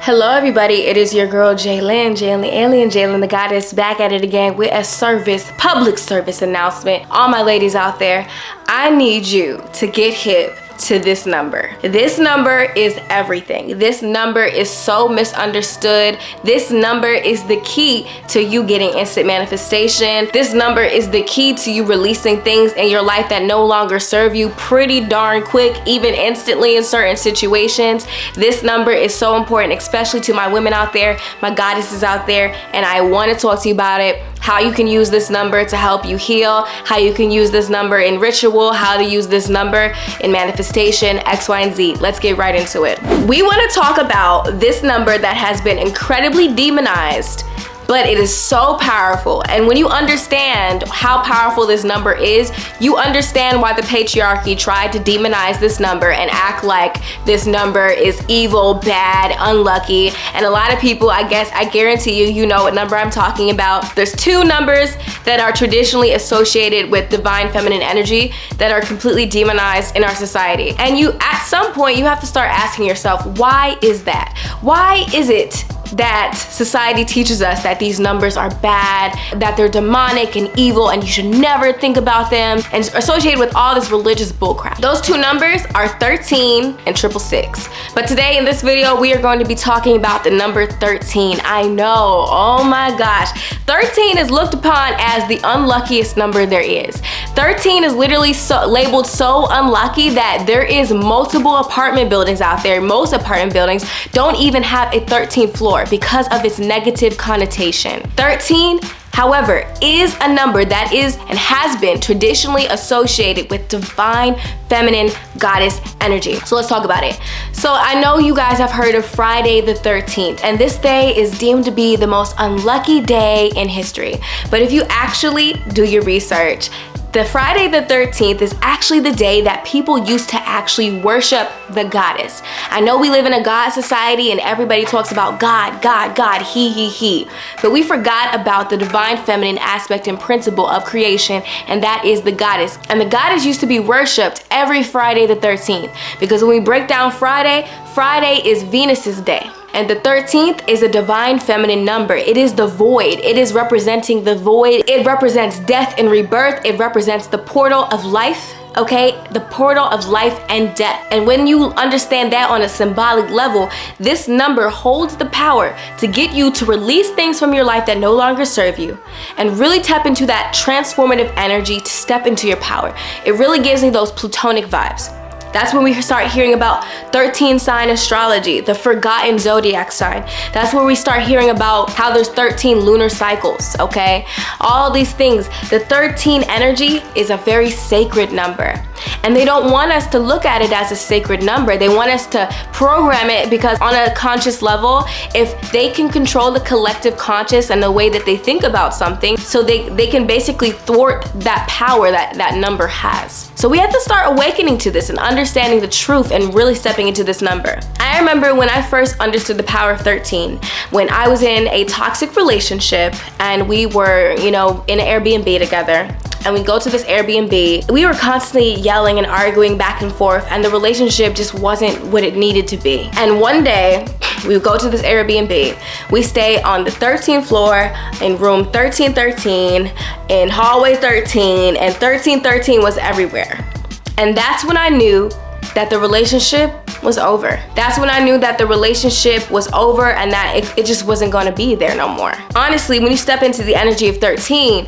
Hello everybody, it is your girl Jaylyn the Alien, Jaylyn the Goddess, back at it again with a public service announcement. All my ladies out there, I need you to get hip to this number. This number is everything. This number is so misunderstood. This number is the key to you getting instant manifestation. This number is the key to you releasing things in your life that no longer serve you pretty darn quick, even instantly in certain situations. This number is so important, especially to my women out there, my goddesses out there, and I want to talk to you about it. How you can use this number to help you heal, how you can use this number in ritual, how to use this number in manifestation, X, Y, and Z. Let's get right into it. We want to talk about this number that has been incredibly demonized, but it is so powerful. And when you understand how powerful this number is, you understand why the patriarchy tried to demonize this number and act like this number is evil, bad, unlucky. And a lot of people, I guarantee you know what number I'm talking about. There's two numbers that are traditionally associated with divine feminine energy that are completely demonized in our society. And at some point, you have to start asking yourself, why is that? Why is it that society teaches us that these numbers are bad, that they're demonic and evil, and you should never think about them, and associated with all this religious bullcrap? Those two numbers are 13 and 666. But today in this video, we are going to be talking about the number 13. I know, oh my gosh. 13 is looked upon as the unluckiest number there is. 13 is literally labeled so unlucky that there is multiple apartment buildings out there. Most apartment buildings don't even have a 13th floor because of its negative connotation. 13, however, is a number that is and has been traditionally associated with divine feminine goddess energy. So let's talk about it. So I know you guys have heard of Friday the 13th, and this day is deemed to be the most unlucky day in history. But if you actually do your research, the Friday the 13th is actually the day that people used to actually worship the goddess. I know we live in a God society and everybody talks about God, God, God, he. But we forgot about the divine feminine aspect and principle of creation, and that is the goddess. And the goddess used to be worshipped every Friday the 13th, because when we break down Friday is Venus's day. And the 13th is a divine feminine number. It is the void. It is representing the void. It represents death and rebirth. It represents the portal of life, okay? The portal of life and death. And when you understand that on a symbolic level, this number holds the power to get you to release things from your life that no longer serve you and really tap into that transformative energy to step into your power. It really gives me those Plutonic vibes. That's when we start hearing about 13 sign astrology, the forgotten zodiac sign. That's where we start hearing about how there's 13 lunar cycles, okay? All these things. The 13 energy is a very sacred number. And they don't want us to look at it as a sacred number. They want us to program it, because on a conscious level, if they can control the collective conscious and the way that they think about something, so they can basically thwart that power that number has. So we have to start awakening to this and understanding the truth and really stepping into this number. I remember when I first understood the power of 13, when I was in a toxic relationship and we were, in an Airbnb together. And we go to this Airbnb. We were constantly yelling and arguing back and forth, and the relationship just wasn't what it needed to be. And one day, we go to this Airbnb. We stay on the 13th floor in room 1313, in hallway 13, and 1313 was everywhere. And that's when I knew that the relationship was over. That's when I knew that the relationship was over and that it just wasn't gonna be there no more. Honestly, when you step into the energy of 13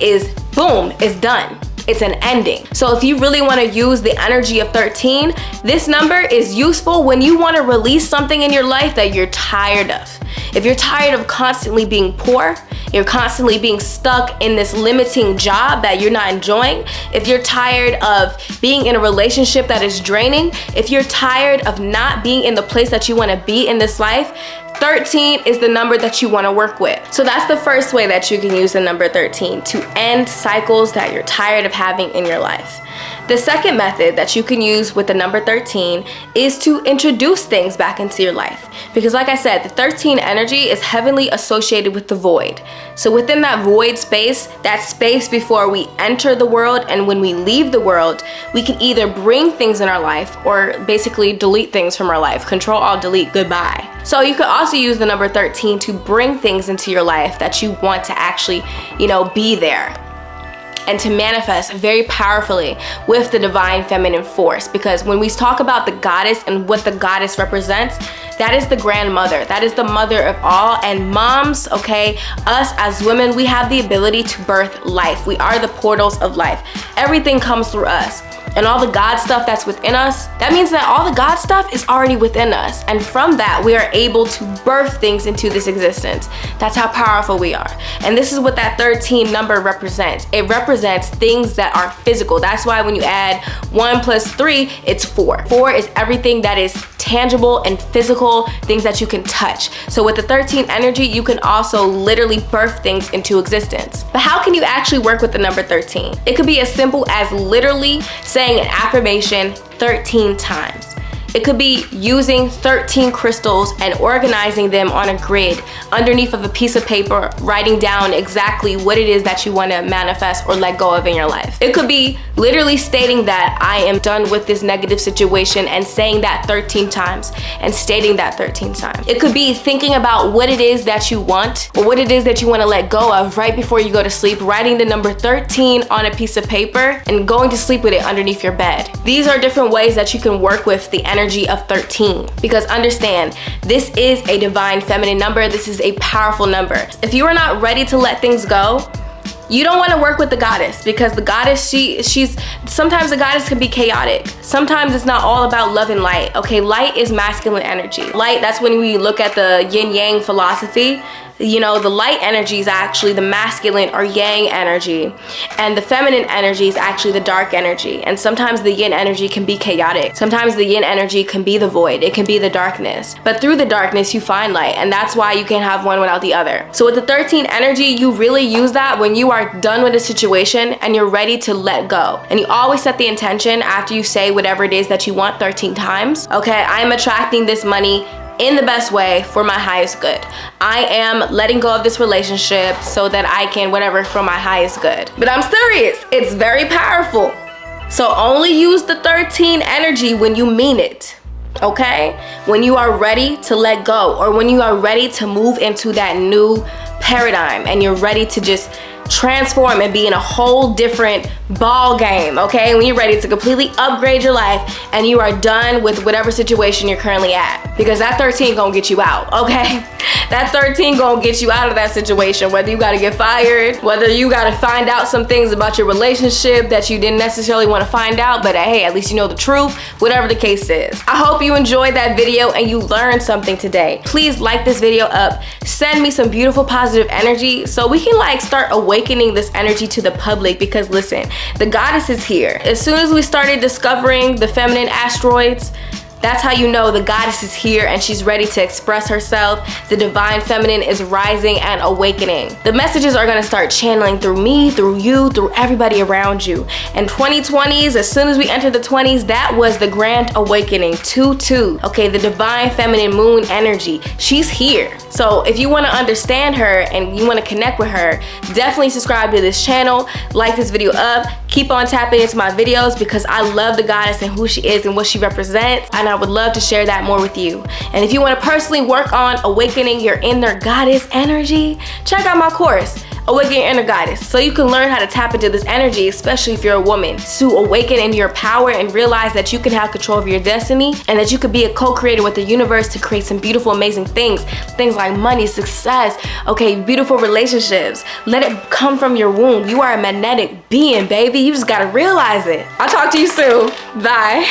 is boom, it's done. It's an ending. So if you really want to use the energy of 13, this number is useful when you want to release something in your life that you're tired of. If you're tired of constantly being poor, you're constantly being stuck in this limiting job that you're not enjoying, if you're tired of being in a relationship that is draining, if you're tired of not being in the place that you want to be in this life, 13 is the number that you want to work with. So that's the first way that you can use the number 13 to end cycles that you're tired of having in your life. The second method that you can use with the number 13 is to introduce things back into your life. Because like I said, the 13 energy is heavily associated with the void. So within that void space, that space before we enter the world and when we leave the world, we can either bring things in our life or basically delete things from our life. Control, Alt, delete, goodbye. So you could also use the number 13 to bring things into your life that you want to actually, be there, and to manifest very powerfully with the divine feminine force. Because when we talk about the goddess and what the goddess represents, that is the grandmother. That is the mother of all. And moms, okay, us as women, we have the ability to birth life. We are the portals of life. Everything comes through us. And all the God stuff that's within us, that means that all the God stuff is already within us. And from that, we are able to birth things into this existence. That's how powerful we are. And this is what that 13 number represents. It represents things that are physical. That's why when you add 1 plus 3, it's 4. 4 is everything that is tangible and physical, things that you can touch. So with the 13 energy, you can also literally birth things into existence. But how can you actually work with the number 13? It could be as simple as literally saying an affirmation 13 times. It could be using 13 crystals and organizing them on a grid underneath of a piece of paper, writing down exactly what it is that you want to manifest or let go of in your life. It could be literally stating that I am done with this negative situation and saying that 13 times and stating that 13 times. It could be thinking about what it is that you want or what it is that you want to let go of right before you go to sleep, writing the number 13 on a piece of paper and going to sleep with it underneath your bed. These are different ways that you can work with the energy of 13, because understand, this is a divine feminine number. This is a powerful number. If you are not ready to let things go, you don't want to work with the goddess, because the goddess, she's sometimes the goddess can be chaotic. Sometimes it's not all about love and light. Okay, light is masculine energy. Light, that's when we look at the yin yang philosophy. The light energy is actually the masculine or yang energy, and the feminine energy is actually the dark energy. And sometimes the yin energy can be chaotic. Sometimes the yin energy can be the void. It can be the darkness. But through the darkness, you find light, and that's why you can't have one without the other. So with the 13 energy, you really use that when you are done with a situation and you're ready to let go. And you always set the intention after you say whatever it is that you want 13 times. Okay, I am attracting this money in the best way for my highest good. I am letting go of this relationship so that I can whatever for my highest good. But I'm serious, it's very powerful. So only use the 13 energy when you mean it, okay? When you are ready to let go, or when you are ready to move into that new paradigm and you're ready to just transform and be in a whole different ball game, okay? When you're ready to completely upgrade your life and you are done with whatever situation you're currently at, because that 13 gonna get you out, okay? That 13 gonna get you out of that situation, whether you gotta get fired, whether you gotta find out some things about your relationship that you didn't necessarily want to find out, but hey, at least you know the truth, whatever the case is. I hope you enjoyed that video and you learned something today. Please like this video up, send me some beautiful positive energy so we can start awakening this energy to the public, because listen, the goddess is here. As soon as we started discovering the feminine asteroids, that's how you know the goddess is here and she's ready to express herself. The divine feminine is rising and awakening. The messages are gonna start channeling through me, through you, through everybody around you. And 2020s, as soon as we enter the 20s, that was the grand awakening, 2-2. Okay, the divine feminine moon energy, she's here. So if you wanna understand her and you wanna connect with her, definitely subscribe to this channel, like this video up, keep on tapping into my videos, because I love the goddess and who she is and what she represents. And I would love to share that more with you. And if you want to personally work on awakening your inner goddess energy, check out my course, Awaken Your Inner Goddess, so you can learn how to tap into this energy, especially if you're a woman, to awaken into your power and realize that you can have control of your destiny and that you could be a co-creator with the universe to create some beautiful, amazing things like money, success, okay, beautiful relationships. Let it come from your womb. You are a magnetic being, baby. You just gotta realize it. I'll talk to you soon. Bye.